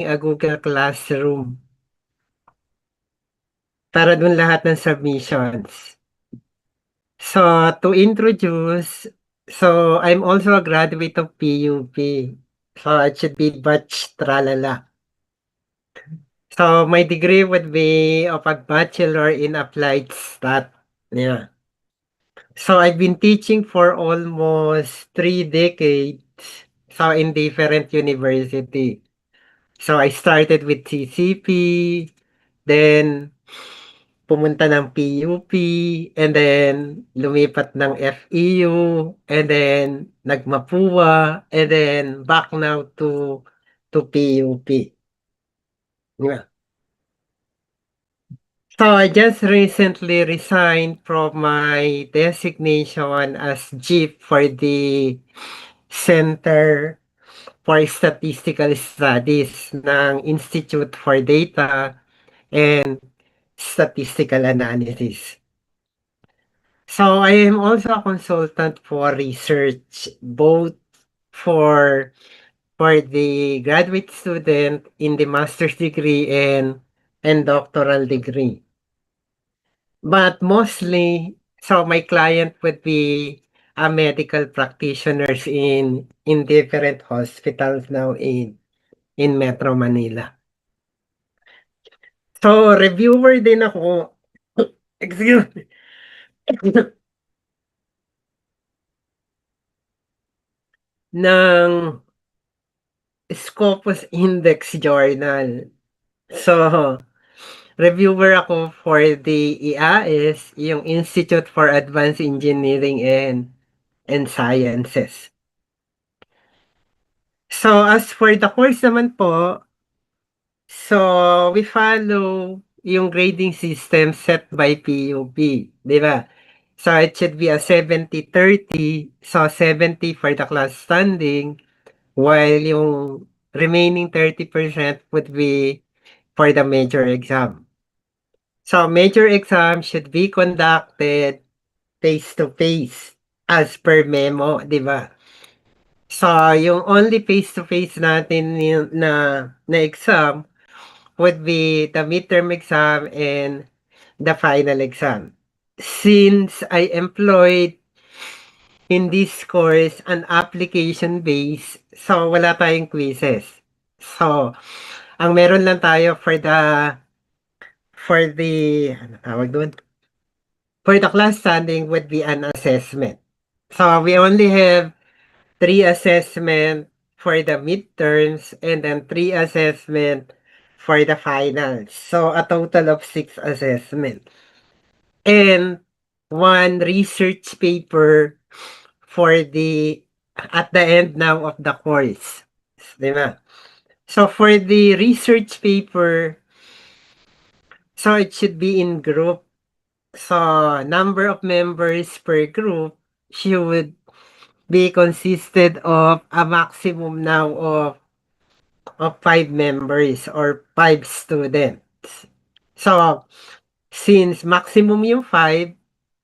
a Google Classroom para dun lahat ng submissions. So, to introduce, so I'm also a graduate of PUP. So, it should be batch tralala. So, my degree would be of a bachelor in applied stat. Yeah. So, I've been teaching for almost 3 decades. So, in different university. So, I started with CCP, then pumunta ng PUP, and then lumipat ng FEU, and then nagMapua, and then back now to PUP. Yeah. So I just recently resigned from my designation as chief for the Center for Statistical Studies ng Institute for Data and Statistical Analysis. So I am also a consultant for research, both for the graduate student in the master's degree and doctoral degree. But mostly, so my client would be a medical practitioners in different hospitals now in Metro Manila. So reviewer din ako. Excuse me. ng Scopus Index Journal. So, reviewer ako for the IAS, yung Institute for Advanced Engineering and Sciences. So, as for the course naman po, so we follow yung grading system set by PUP, di ba? So, it should be a 70-30, so 70 for the class standing, while yung remaining 30% would be for the major exam. So, major exam should be conducted face-to-face as per memo, di ba? So, yung only face-to-face natin na exam would be the midterm exam and the final exam. Since I employed in this course an application base, so wala tayong quizzes. So, ang meron lang tayo for the ano tawag doon? For the class standing would be an assessment. So we only have 3 assessment for the midterms and then 3 assessment for the finals. So a total of 6 assessment. And 1 research paper for the at the end now of the course. Diba? So for the research paper, so it should be in group. So number of members per group should be consisted of a maximum now of 5 members or 5 students. So, since maximum yung 5,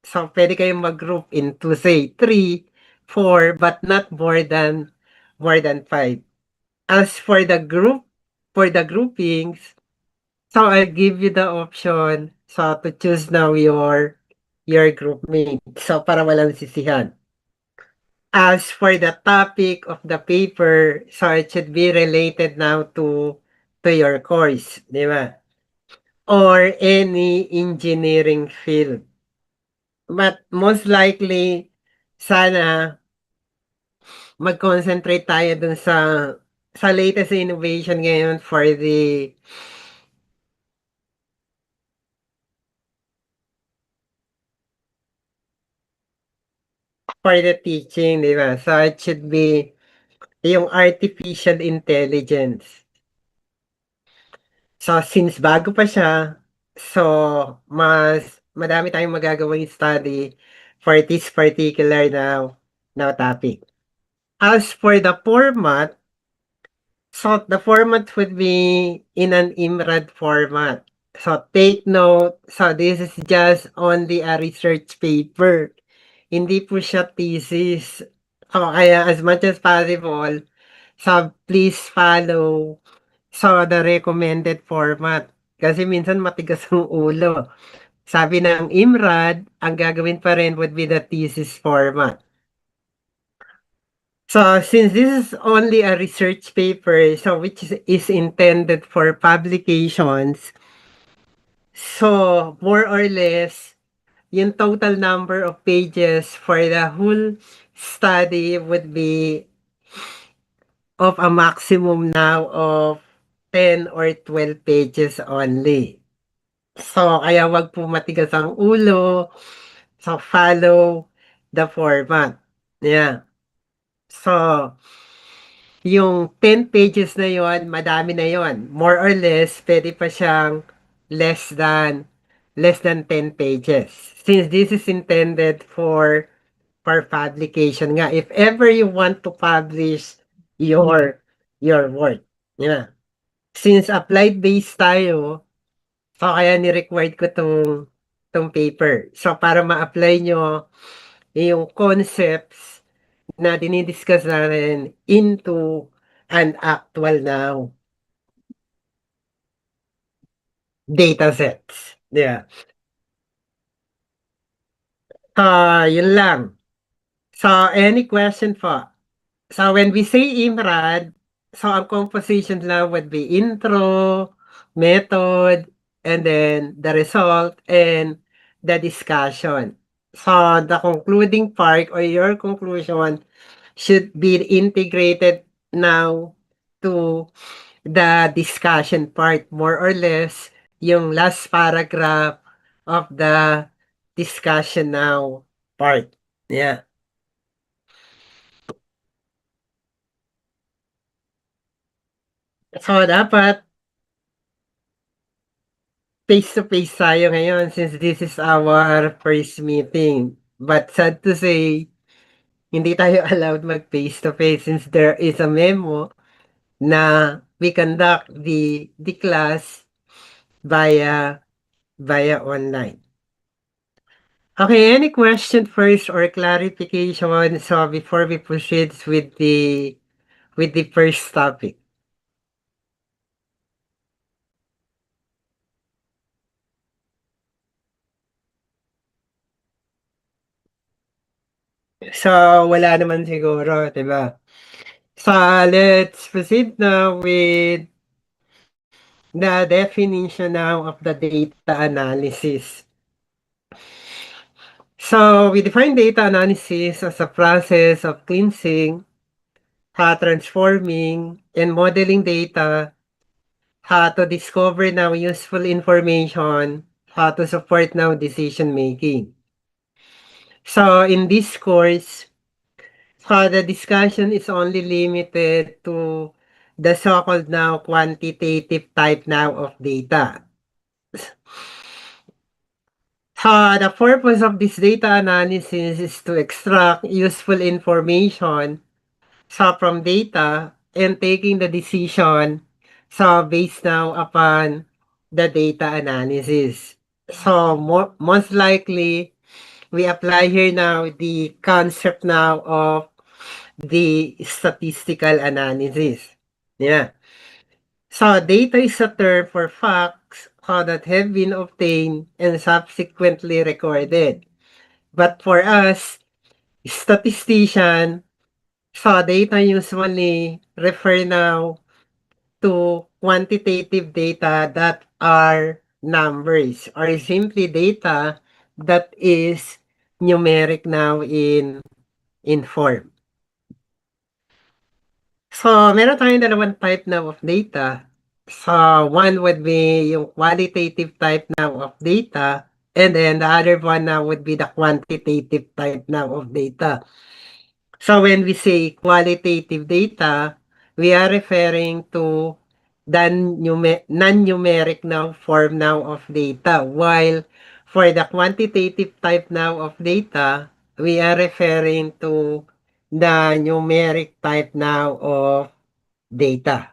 so pwede kayong mag-group into say 3, 4, but not more than 5. As for the groupings, so I'll give you the option so to choose now your group mate. So para walang sisihan. As for the topic of the paper, so it should be related now to your course, di ba? Or any engineering field. But most likely, sana mag-concentrate tayo dun sa latest innovation ngayon for the teaching, di ba? So it should be yung artificial intelligence. So, since bago pa siya, so mas madami tayong magagawang study for this particular now topic. As for the format, so the format would be in an IMRAD format. So take note, so this is just only a research paper. Hindi po siya thesis. So kaya as much as possible, so please follow So, the recommended format. Kasi minsan matigas ang ulo. Sabi ng IMRAD, ang gagawin pa rin would be the thesis format. So, since this is only a research paper, so which is intended for publications, so more or less, yung total number of pages for the whole study would be of a maximum now of 10 or 12 pages only. So, kaya wag po matigas ang ulo. So, follow the format. Yeah. So, yung 10 pages na yon, madami na yon. More or less, pwede pa siyang less than less than 10 pages. Since this is intended for publication nga. If ever you want to publish your work. Yeah. Since applied based tayo, so kaya ni-required ko tong paper. So para ma-apply nyo yung concepts na dinidiscuss natin into an actual now data sets. Yeah. Yun lang. So, any question po? So, when we say IMRAD, so ang composition lang would be intro, method, and then the result, and the discussion. So, the concluding part or your conclusion should be integrated now to the discussion part, more or less, yung last paragraph of the discussion now part. Yeah. So, dapat face-to-face tayo ngayon since this is our first meeting. But sad to say, hindi tayo allowed mag face-to-face since there is a memo na we conduct the class via online. Okay, any question first or clarification so before we proceed with the first topic? So, wala naman siguro, 'di ba? So, let's proceed now with the definition now of the data analysis. So, we define data analysis as a process of cleansing, transforming, and modeling data, to discover now useful information, to support now decision making. So, in this course, the discussion is only limited to the so-called now quantitative type now of data. The purpose of this data analysis is to extract useful information from data and taking the decision based now upon the data analysis. So most likely we apply here now the concept now of the statistical analysis. Yeah. So data is a term for facts that have been obtained and subsequently recorded. But for us, statistician, so data usually refer now to quantitative data that are numbers or simply data that is numeric now in form. So, meron tayong dalawang type now of data. So, one would be yung qualitative type now of data, and then the other one now would be the quantitative type now of data. So, when we say qualitative data, we are referring to the non-numeric now form now of data, while for the quantitative type now of data, we are referring to the numeric type now of data.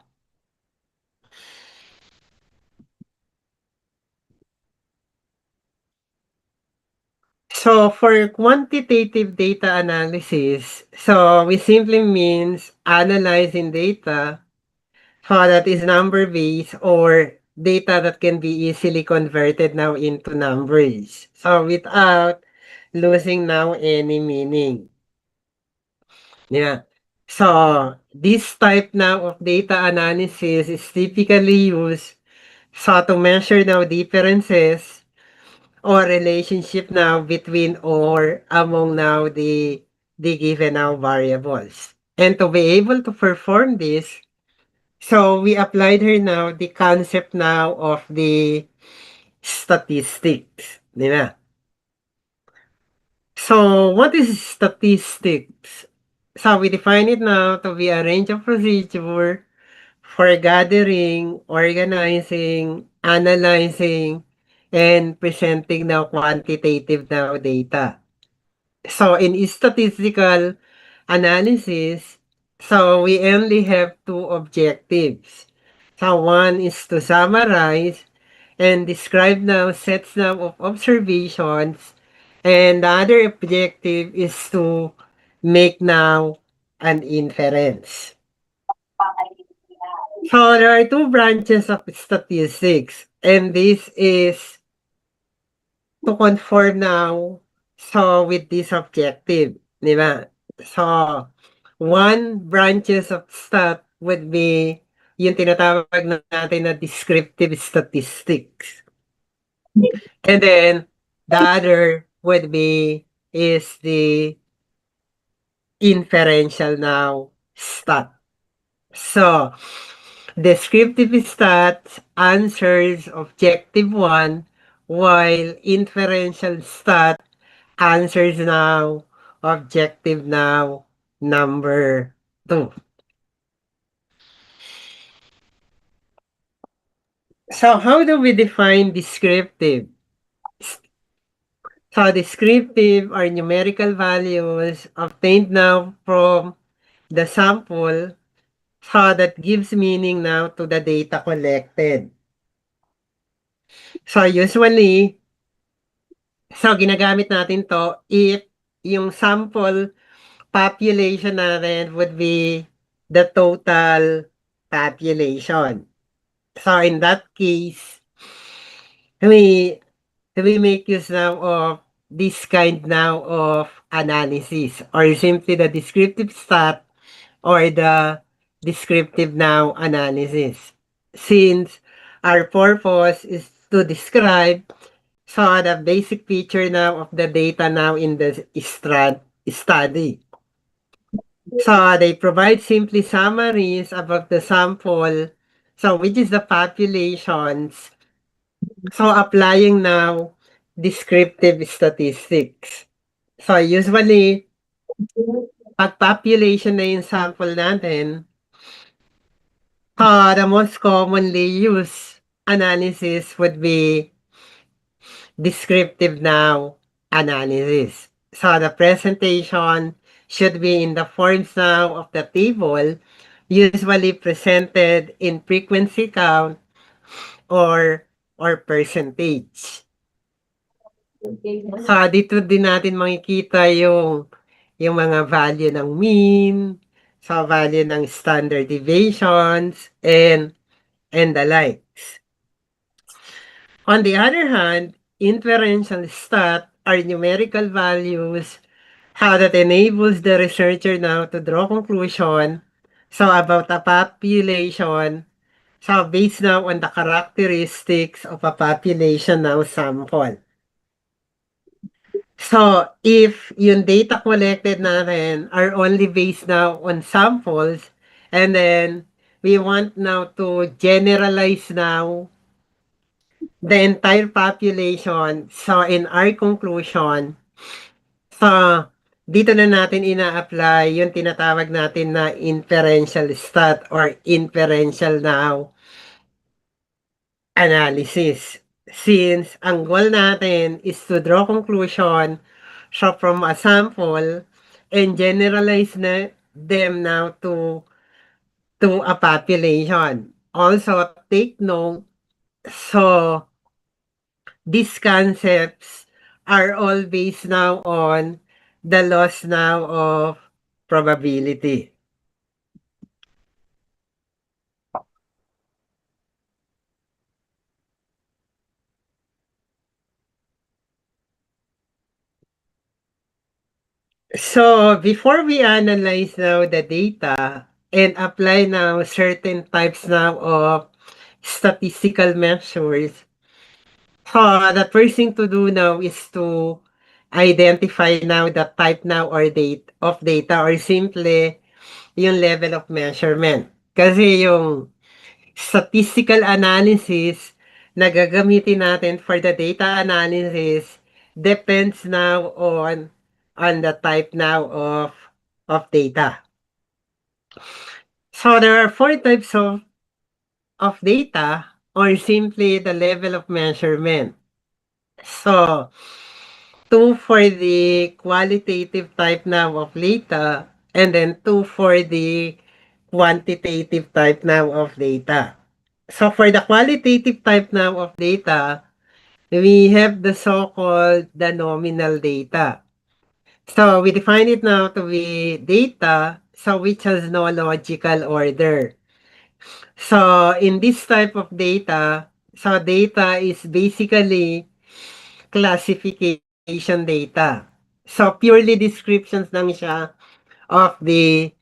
So for quantitative data analysis, so we simply means analyzing data So that is number based or data that can be easily converted now into numbers. So without losing now any meaning. Yeah. So this type now of data analysis is typically used so to measure now differences or relationship now between or among now the given now variables. And to be able to perform this, so we applied here now the concept now of the statistics. Di ba? So what is statistics? So we define it now to be a range of procedure for gathering, organizing, analyzing, and presenting now quantitative now data. So in statistical analysis, so we only have two objectives. So one is to summarize and describe now sets now of observations, and the other objective is to make now an inference. So there are two branches of statistics, and this is to conform now so with this objective, di ba? So, one branches of stat would be yung tinatawag natin na descriptive statistics. And then, the other would be is the inferential now stat. So, descriptive stats answers objective 1, while inferential stat answers now objective now number 2. So how do we define descriptive? So descriptive are numerical values obtained now from the sample so that gives meaning now to the data collected. So usually, so ginagamit natin to if yung sample population natin would be the total population. So in that case, we we make use now of this kind now of analysis or simply the descriptive stat or the descriptive now analysis. Since our purpose is to describe so the basic feature now of the data now in the study. So they provide simply summaries about the sample, so which is the populations. So applying now descriptive statistics. So usually, pag population na yung sample natin, the most commonly used analysis would be descriptive now analysis. So the presentation should be in the forms now of the table, usually presented in frequency count or percentage. So dito din natin makikita yung mga value ng mean, sa value ng standard deviations, and the likes. On the other hand, inferential stat are numerical values how that enables the researcher now to draw conclusion so about a population so based now on the characteristics of a population now sample. So, if yung data collected natin are only based now on samples, and then we want now to generalize now the entire population. So, in our conclusion, so, dito na natin ina-apply yung tinatawag natin na inferential stat or inferential now analysis. Since ang goal natin is to draw conclusion so from a sample and generalize na them now to a population. Also, take note, so these concepts are all based now on the laws now of probability. So, before we analyze now the data and apply now certain types now of statistical measures, the first thing to do now is to identify now the type now or date of data or simply yung level of measurement. Kasi yung statistical analysis na gagamitin natin for the data analysis depends now on the type now of data. So there are four types of data or simply the level of measurement. So two for the qualitative type now of data and then two for the quantitative type now of data. So for the qualitative type now of data, we have the so-called the nominal data. So we define it now to be data so which has no logical order. So in this type of data, so data is basically classification data. So purely descriptions lang siya of the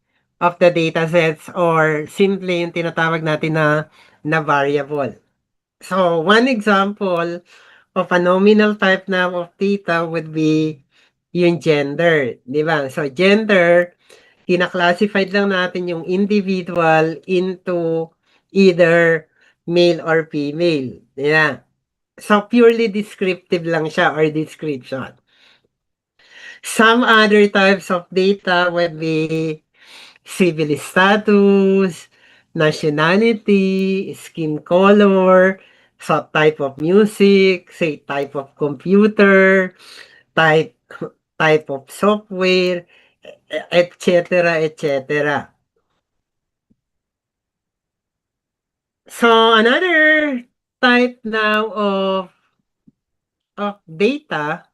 data sets or simply yung tinatawag natin na variable. So one example of a nominal type now of data would be yung gender, di ba? So gender, kina-classified lang natin yung individual into either male or female. Yeah. So purely descriptive lang siya or description. Some other types of data would be civil status, nationality, skin color, so type of music, say type of computer, type type of software, etc., etc. So another type now of data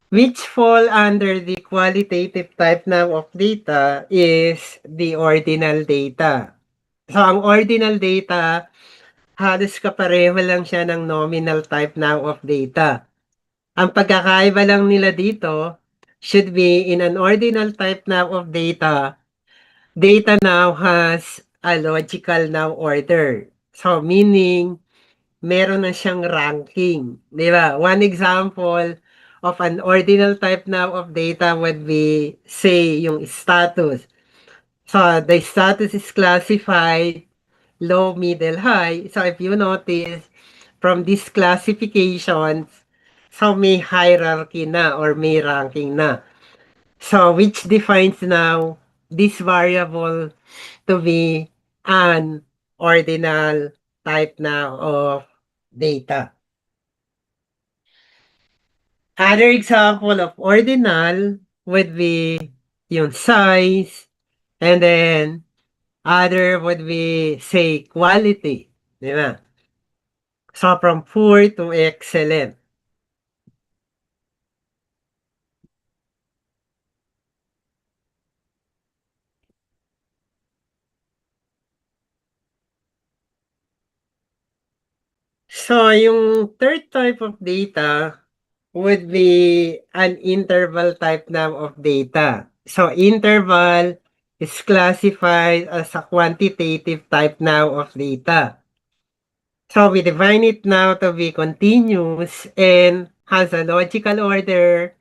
which fall under the qualitative type now of data is the ordinal data. So ang ordinal data halos kapareho lang siya ng nominal type now of data. Ang pagkakaiba lang nila dito should be in an ordinal type now of data, data now has a logical now order. So meaning, meron na siyang ranking. Di ba? One example of an ordinal type now of data would be, say, yung status. So the status is classified low, middle, high. So if you notice, from these classifications, so may hierarchy na or may ranking na. So which defines now this variable to be an ordinal type now of data. Other example of ordinal would be yung size, and then other would be, say, quality. Di ba? So, from poor to excellent. So, yung third type of data would be an interval type now of data. So, interval is classified as a quantitative type now of data. So, we define it now to be continuous and has a logical order.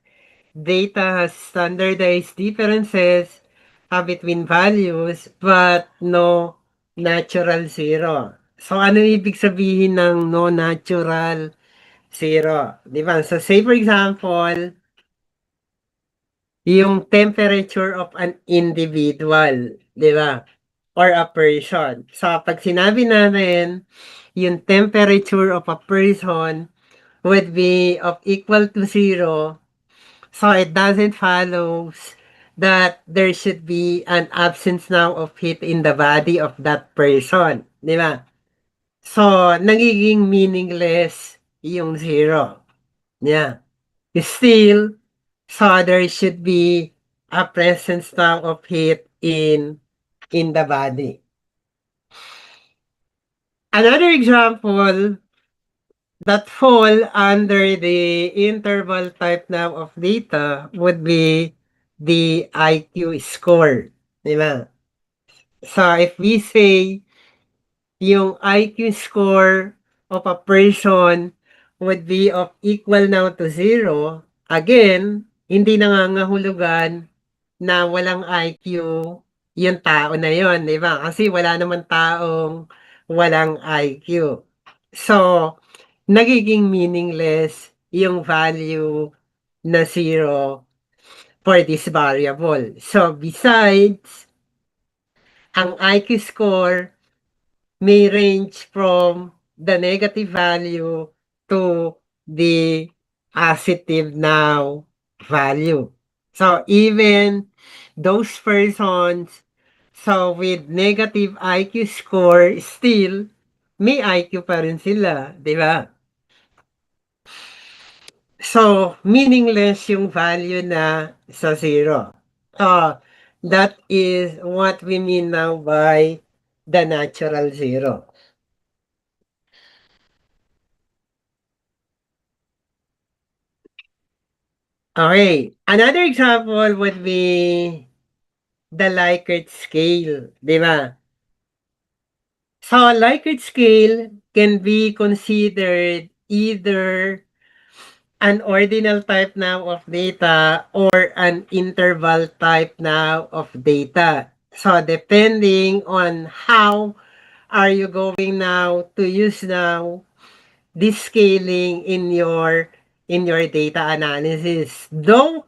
Data has standardized differences between values but no natural zero. So, ano ibig sabihin ng no natural zero? Di ba? So, say for example, yung temperature of an individual, di ba? Or a person. So, pag sinabi natin, yung temperature of a person would be of equal to zero, so it doesn't follow that there should be an absence now of heat in the body of that person. Di ba? So, nagiging meaningless yung zero. Yeah. Still, so there should be a presence now of heat in the body. Another example that fall under the interval type now of data would be the IQ score, di ba? So if we say yung IQ score of a person would be of equal now to zero, again, hindi nangangahulugan na walang IQ yung tao na yon, di ba? Kasi wala naman taong walang IQ. So, nagiging meaningless yung value na zero for this variable. So, besides, ang IQ score may range from the negative value to the positive now value. So even those persons so with negative IQ score still may IQ pa rin sila, di ba? So meaningless yung value na sa zero. That is what we mean now by the natural zero. Okay, another example would be the Likert scale, di ba? So, Likert scale can be considered either an ordinal type now of data or an interval type now of data. So, depending on how are you going now to use now this scaling in your data analysis. Though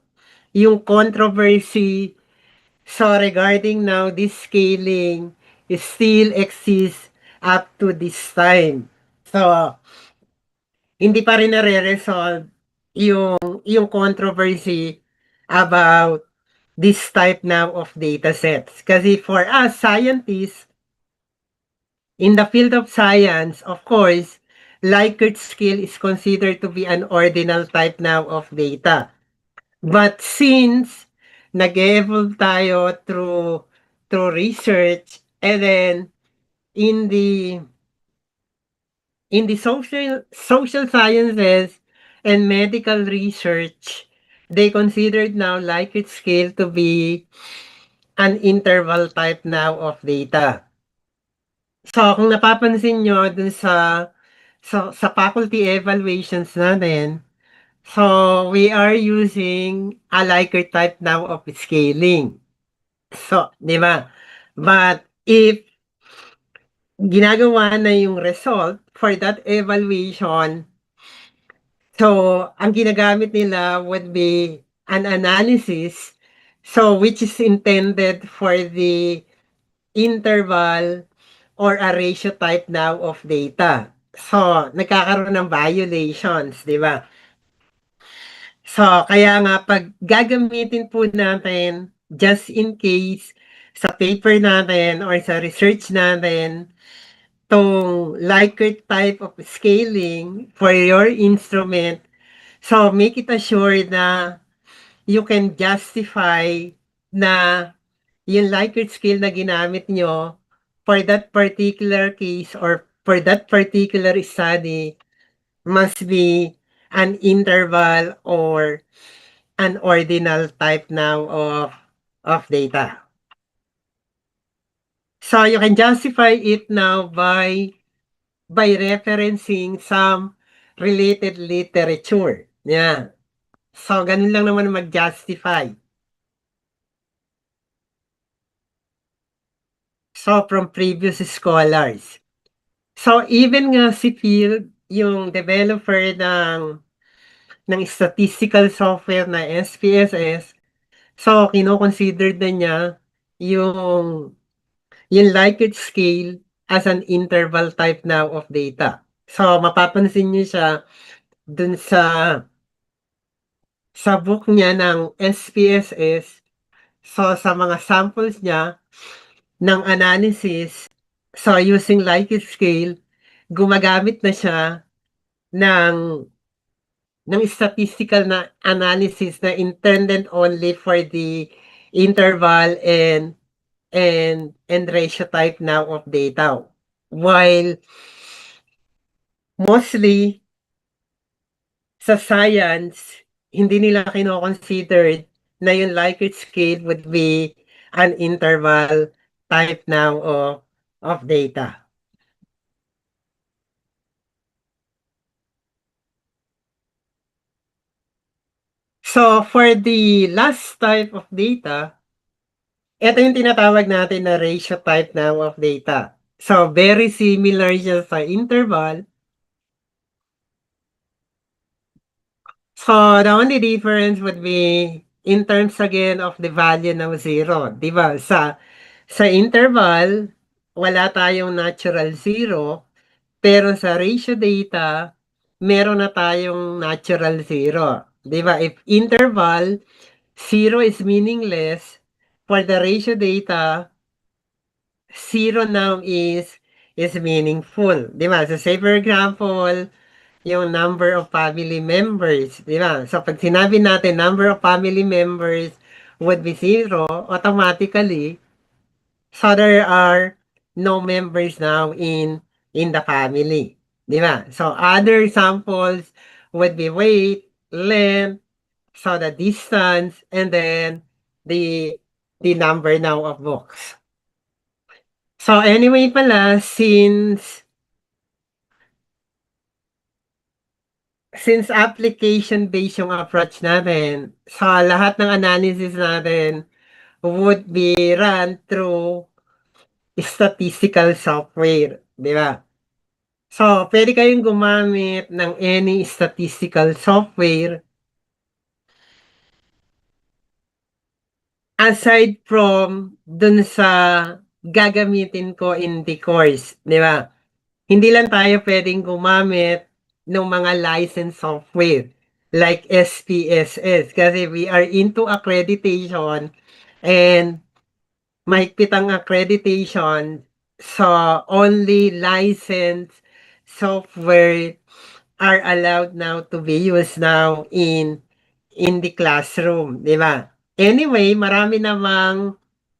yung controversy so regarding now this scaling is still exists up to this time. So hindi pa rin nare-resolve yung controversy about this type now of data sets. Kasi for us scientists in the field of science, of course, Likert scale is considered to be an ordinal type now of data. But since nag-evolve tayo through research and then in the in the social sciences and medical research, they considered now Likert scale to be an interval type now of data. So kung napapansin nyo dun sa faculty evaluations natin, so we are using a Likert type now of scaling. So, 'di ba? But if ginagawa na yung result for that evaluation, so ang ginagamit nila would be an analysis, so which is intended for the interval or a ratio type now of data. So, nagkakaroon ng violations, 'di ba? So, kaya nga 'pag gagamitin po natin just in case sa paper natin or sa research natin 'tong Likert type of scaling for your instrument, so make it assured na you can justify na yung Likert scale na ginamit nyo for that particular case or for that particular study must be an interval or an ordinal type now of data. So you can justify it now by referencing some related literature. Yeah. So ganun lang naman mag-justify. So from previous scholars. So even nga si Field, yung developer ng statistical software na SPSS, so kino-consider na niya yung yung Likert scale as an interval type now of data. So mapapansin niyo siya dun sa book niya ng SPSS. So sa mga samples niya ng analysis, so using Likert scale, gumagamit na siya ng statistical na analysis na intended only for the interval and ratio type now of data. While mostly sa science, hindi nila kino-considered na yung Likert scale would be an interval type now of data. So, for the last type of data, ito yung tinatawag natin na ratio type now of data. So, very similar siya sa interval. So, the only difference would be in terms again of the value ng zero. Di ba? Sa interval, wala tayong natural zero, pero sa ratio data, meron na tayong natural zero. Di ba? If interval, zero is meaningless, for the ratio data, zero now is meaningful. Di ba? So, say for example, yung number of family members, di ba? So, pag sinabi natin number of family members would be zero, automatically, so there are no members now in the family. Di ba? So, other samples would be weight, length, so the distance, and then the the number now of books. So, anyway pala, since application-based yung approach natin, sa lahat ng analysis natin would be run through statistical software, di ba? So, pwede kayong gumamit ng any statistical software aside from dun sa gagamitin ko in the course, di ba? Hindi lang tayo pwedeng gumamit ng mga licensed software like SPSS kasi we are into accreditation and mahigpit ang accreditation, so only licensed software are allowed now to be used now in the classroom, di ba? Anyway, marami namang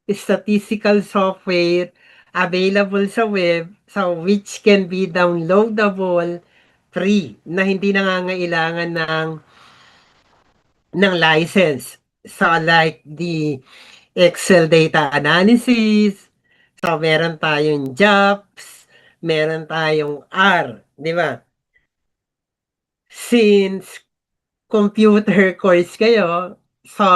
statistical software available sa web, so which can be downloadable free na hindi nangangailangan ng license. So like the Excel data analysis, so meron tayong JOPS, meron tayong R, di ba? Since computer course kayo, so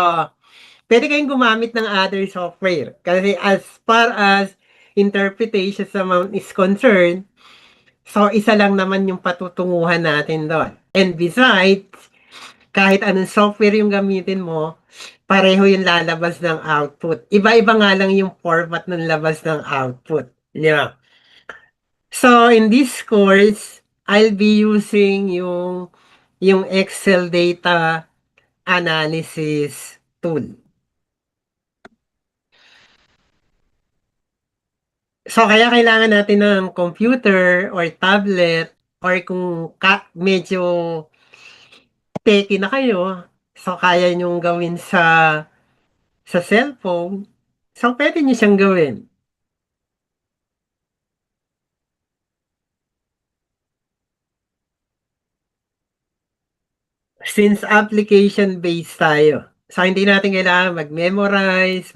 pwede kayong gumamit ng other software. Kasi as far as interpretation sa Mount is concerned, so isa lang naman yung patutunguhan natin doon. And besides, kahit anong software yung gamitin mo, pareho yung lalabas ng output. Iba-iba nga lang yung format ng labas ng output. Yeah. So, in this course, I'll be using yung Excel data analysis tool. So, kaya kailangan natin ng computer or tablet or kung medyo techy na kayo, so kaya nyong gawin sa cellphone, so pwede nyo siyang gawin. Since application-based tayo, so hindi natin kailangan mag-memorize,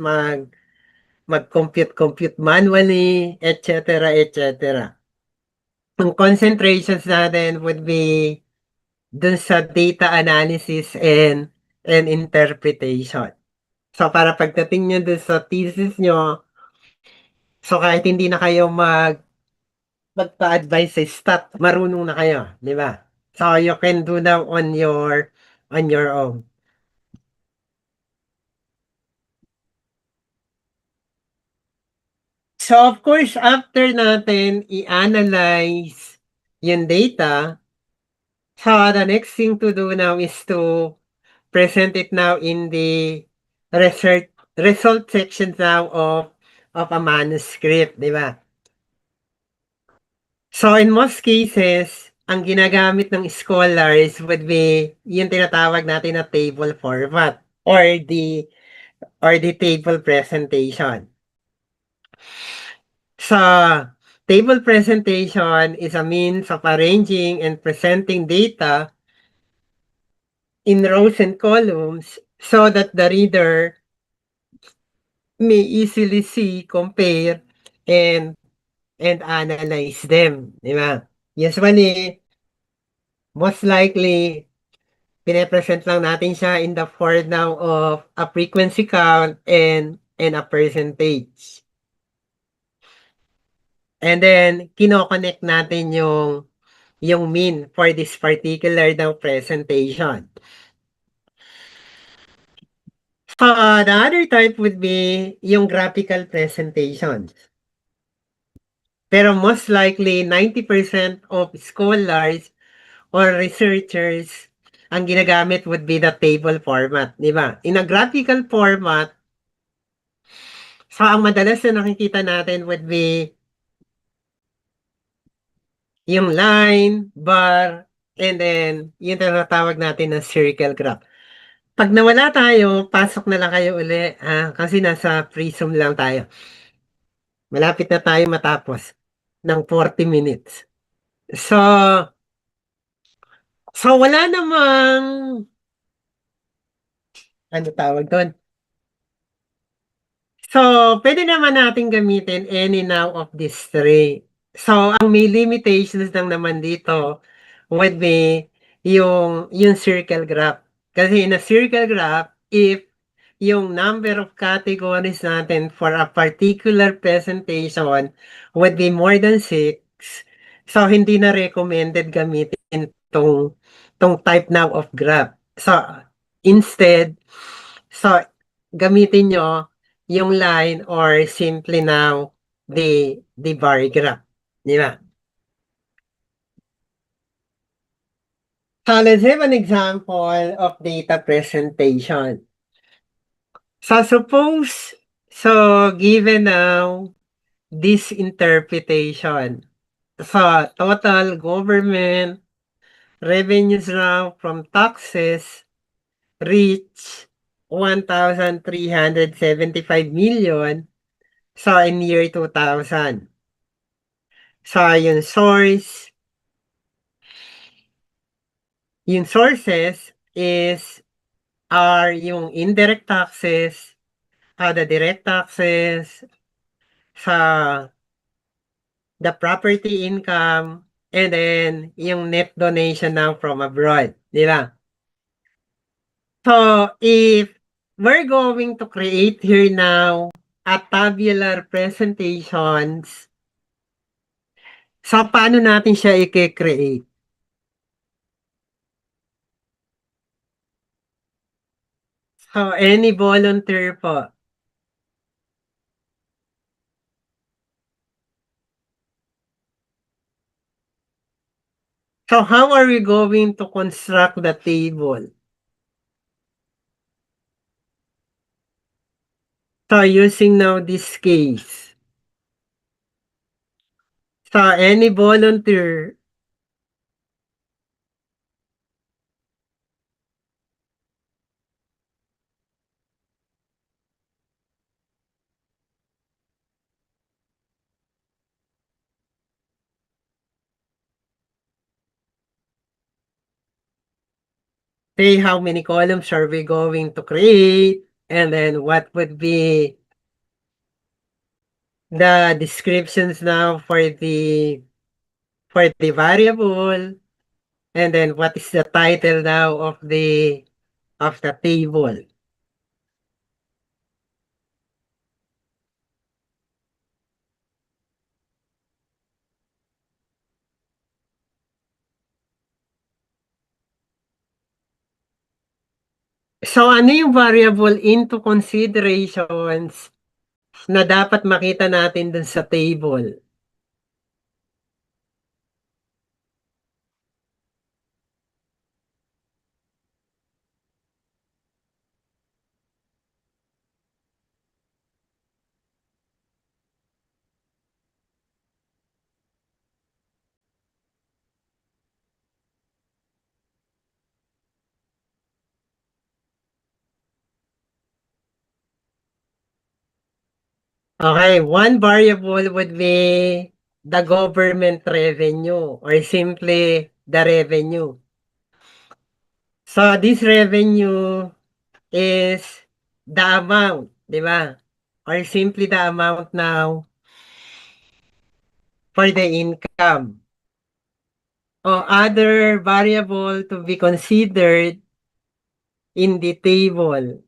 mag-compute manually, etc., etc. Ang concentrations natin would be dun sa data analysis and interpretation. So, para pagdating nyo dun sa thesis nyo, so kahit hindi na kayo magpa-advise sa stat, marunong na kayo, di ba? So, you can do now on your own. So, of course, after natin i-analyze yung data, so the next thing to do now is to present it now in the research result section now of a manuscript, di ba? So, in most cases, ang ginagamit ng scholars would be yung tinatawag natin na table format or the table presentation. Sa table presentation is a means of arranging and presenting data in rows and columns so that the reader may easily see, compare, and analyze them, di ba? Usually, most likely, pine-present lang natin siya in the form now of a frequency count and a percentage. And then, kino-connect natin yung mean for this particular now presentation. The other type would be yung graphical presentations. Pero most likely, 90% of scholars or researchers, ang ginagamit would be the table format, di ba? In a graphical format, so ang madalas na nakikita natin would be yung line, bar, and then yung tinatawag natin na circle graph. Pag nawala tayo, pasok na lang kayo uli, kasi nasa Prism lang tayo. Malapit na tayo matapos ng 40 minutes. So, wala namang, ano tawag doon? So, pwede naman natin gamitin any now of these three. So, ang may limitations lang naman dito would be yung circle graph. Kasi in a circle graph, if yung number of categories natin for a particular presentation would be more than 6, so hindi na recommended gamitin tong type now of graph. So, instead, so gamitin nyo yung line or simply now the bar graph. Di ba? So let's have an example of data presentation. So suppose, so given now this interpretation. So total government revenues now from taxes reach 1,375 million so in year 2000. So yung sources are yung indirect taxes, the direct taxes, sa the property income, and then yung net donation now from abroad. Di ba? So, if we're going to create here now a tabular presentations, so paano natin siya i-create? So, any volunteer po? So, how are we going to construct the table? So, using now this case. So, any volunteer? Say how many columns are we going to create? And then what would be the descriptions now for the variable, and then what is the title now of the table. So ano yung variable into considerations na dapat makita natin dun sa table? Okay, one variable would be the government revenue or simply the revenue. So, this revenue is the amount, di ba? Or simply the amount now for the income. O other variable to be considered in the table.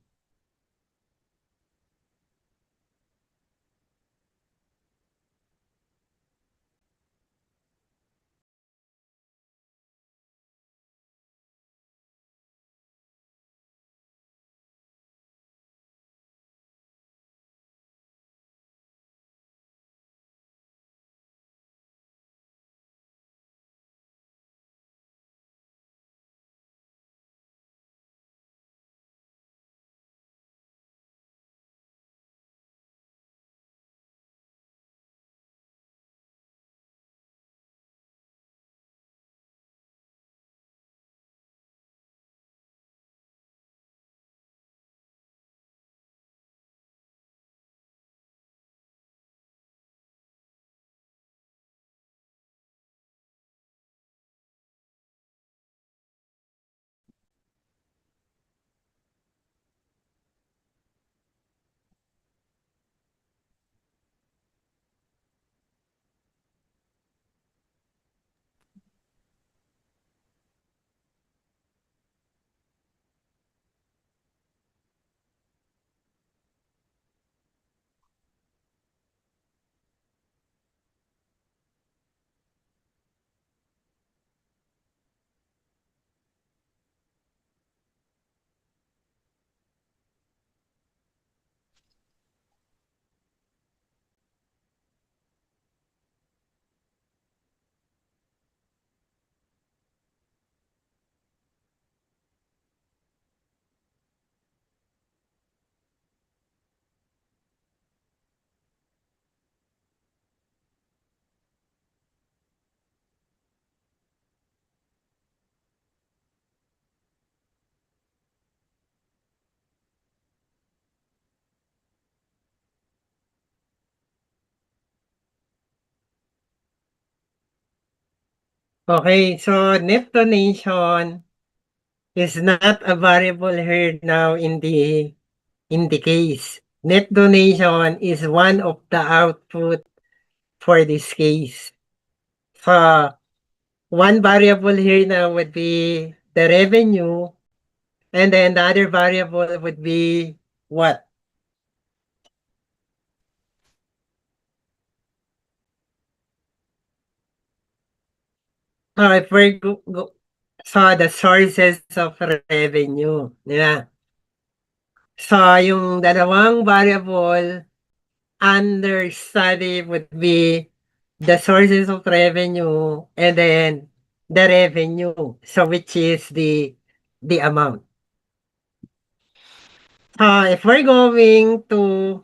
Okay, so net donation is not a variable here now in the case. Net donation is one of the output for this case. So one variable here now would be the revenue, and then the other variable would be what? If we're so the sources of revenue, di ba? So yung dalawang variable under study would be the sources of revenue and then the revenue. So which is the amount. If we're going to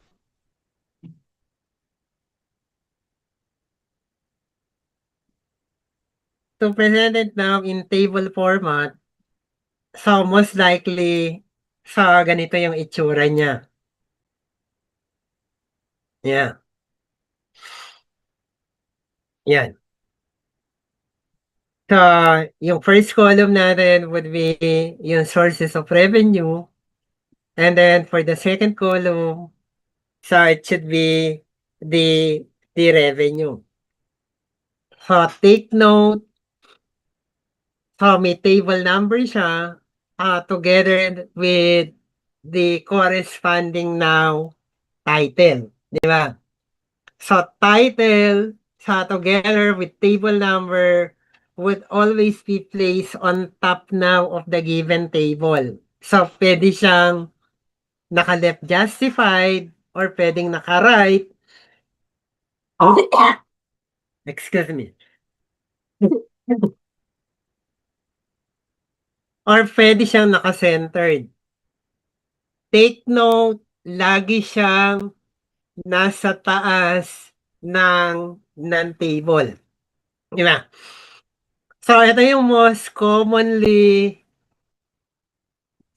present it now in table format, so most likely sa ganito yung itsura niya. Yeah. Yan. So, yung first column natin would be yung sources of revenue. And then for the second column, so it should be the revenue. So, take note, so may table number siya together with the corresponding now title. Di ba? So, title together with table number would always be placed on top now of the given table. So, pwede siyang naka-left justified or pwedeng naka-right. Excuse me. Or pwede siyang naka-centered. Take note, lagi siyang nasa taas ng table. Di ba? So, ito yung most commonly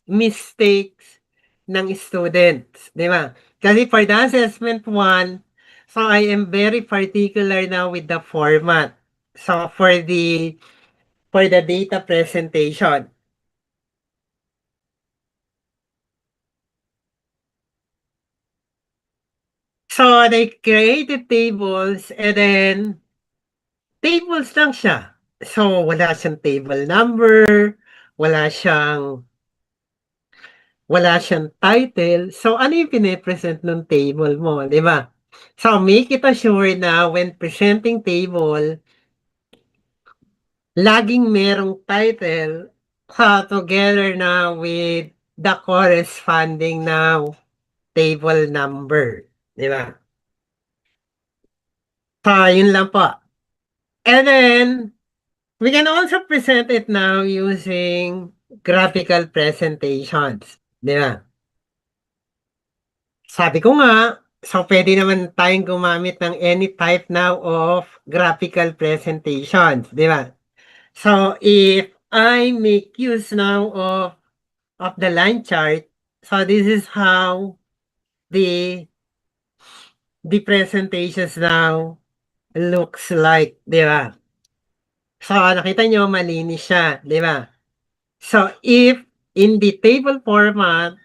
mistakes ng students, di ba? Kasi for the assessment 1, so I am very particular now with the format. So for the data presentation. So, they created tables and then tables lang siya. So, wala siyang table number, wala siyang wala siyang title. So, ano yung pine-present nung table mo, 'di ba? So, make it sure na when presenting table, laging merong title together na with the corresponding now table number, 'di ba? So, yun lang po. And then, we can also present it now using graphical presentations, 'di ba? Sabi ko nga, so pwede naman tayong gumamit ng any type now of graphical presentations, 'di ba? So, if I make use now of the line chart, so this is how the the presentations now looks like, 'di ba? So, nakita nyo malinis siya, 'di ba? So, if in the table format,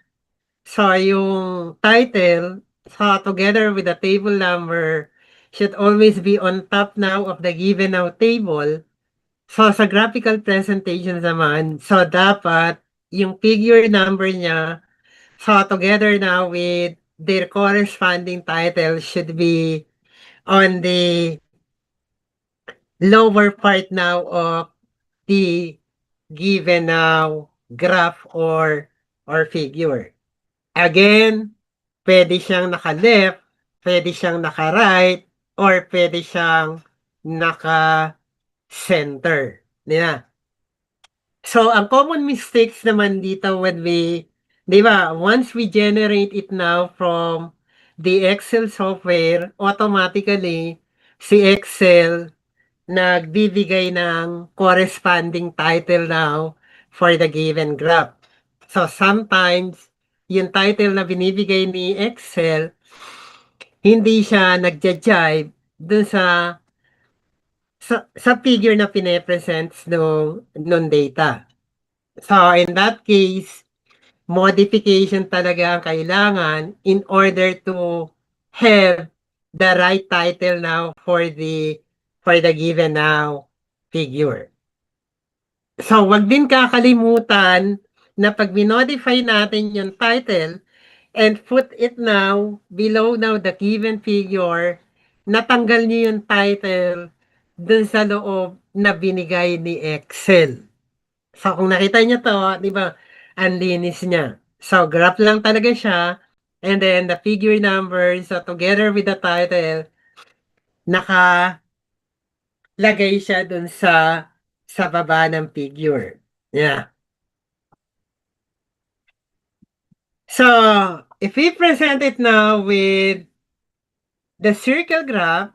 so yung title, so together with the table number, should always be on top now of the given now table. So, sa graphical presentation naman, so dapat yung figure number niya, so together now with their corresponding title should be on the lower part now of the given now graph or figure. Again, pwede siyang naka-left, pwede siyang naka-right, or pwede siyang naka-center. Di ba? So, ang common mistakes naman dito when we, di ba, once we generate it now from the Excel software, automatically, si Excel nagbibigay ng corresponding title now for the given graph. So, sometimes, yung title na binibigay ni Excel, hindi siya nagja-jive dun sa figure na pine-presents nung data. So, in that case, modification talaga ang kailangan in order to have the right title now for the given now figure. So, wag din kakalimutan na pag minodify natin yung title and put it now below now the given figure, natanggal niyo yung title dun sa loob na binigay ni Excel. So, kung nakita niyo to, di ba, ang linis niya. So, graph lang talaga siya. And then, the figure number, so together with the title, nakalagay siya dun sa baba ng figure. Yeah. So, if we present it now with the circle graph,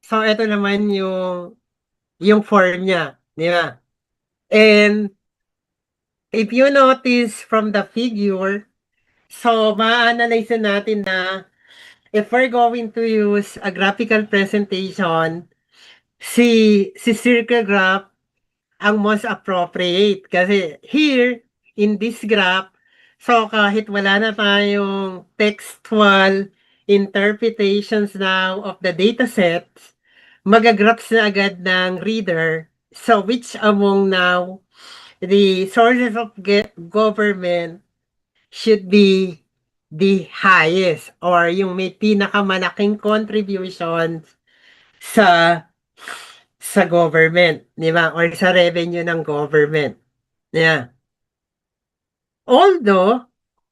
so ito naman yung form niya, di ba? And if you notice from the figure, so ma-analyze natin na if we're going to use a graphical presentation, si circle graph ang most appropriate. Kasi here, in this graph, so kahit wala na tayong textual interpretations now of the datasets, magagraphs na agad ng reader. So which among now the sources of government should be the highest or yung may pinakamalaking contributions sa sa government, di ba? Or sa revenue ng government. Yeah. Although,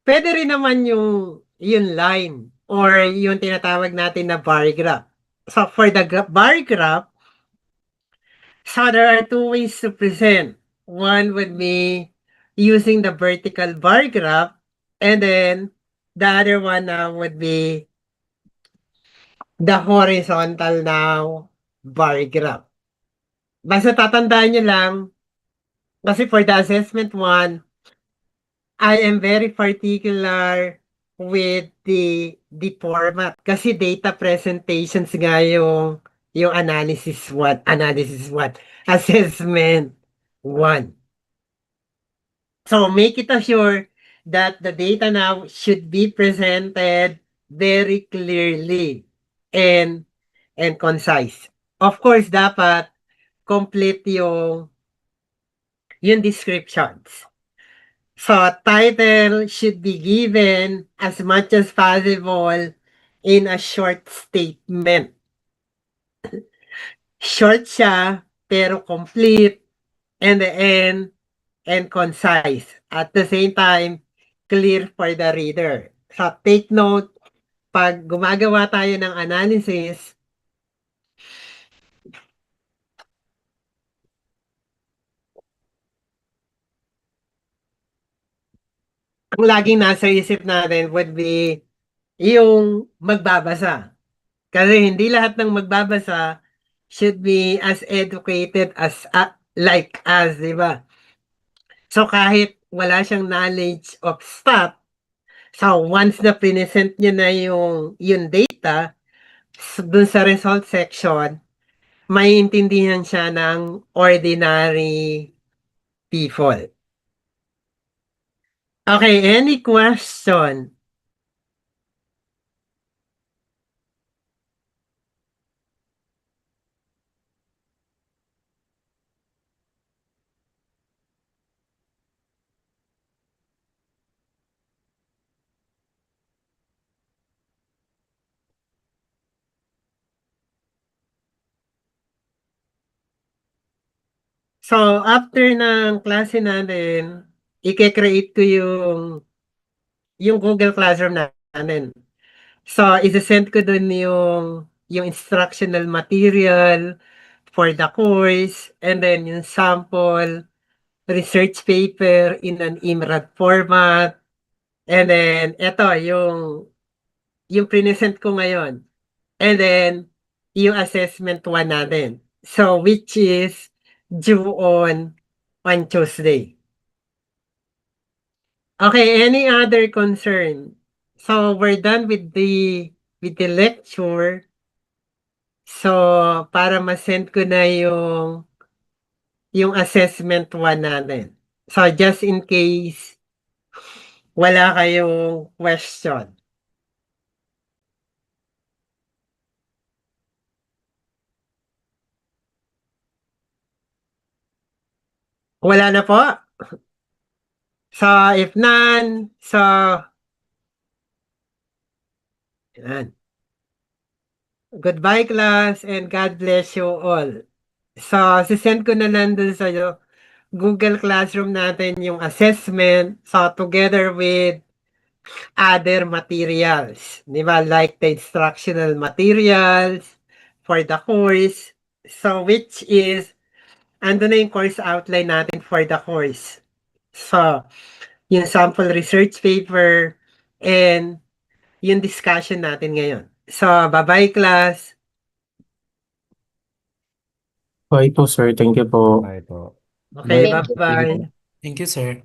pwede rin naman yung line or yung tinatawag natin na bar graph. So, for the bar graph, so there are two ways to present. One would be using the vertical bar graph, and then the other one would be the horizontal now bar graph. Basta tatandaan nyo lang, kasi for the assessment one, I am very particular with the format. Kasi data presentations nga yung assessment one. So make it sure that the data now should be presented very clearly and concise. Of course, dapat complete yung descriptions. So, title should be given as much as possible in a short statement. Short siya, pero complete, and the end, and concise. At the same time, clear for the reader. So, take note, pag gumagawa tayo ng analysis, ang laging nasa isip natin would be yung magbabasa. Kasi hindi lahat ng magbabasa should be as educated as like us, di ba? So kahit wala siyang knowledge of stat, so once na present niyo na yung data dun sa result section, maiintindihan siya ng ordinary people. Okay, any question? So, after ng klase natin, i-create ko yung Google Classroom natin. So, isi-send ko dun yung instructional material for the course, and then yung sample research paper in an IMRAD format, and then eto yung present ko ngayon, and then yung assessment 1 natin. So, which is due on Tuesday. Okay, any other concern? So, we're done with the lecture. So, para ma-send ko na yung assessment 1 natin. So, just in case wala kayong question. Wala na po? So, if none, so, yan. Goodbye class and God bless you all. So, sisend ko na lang dun sa Google Classroom natin yung assessment. So, together with other materials. Di ba? Like the instructional materials for the course. So, which is, ando na yung course outline natin for the course. So, yung sample research paper and yung discussion natin ngayon. So, bye-bye class. Bye po, sir. Thank you po. Bye po. Okay, Bye po. bye-bye. Thank you, sir.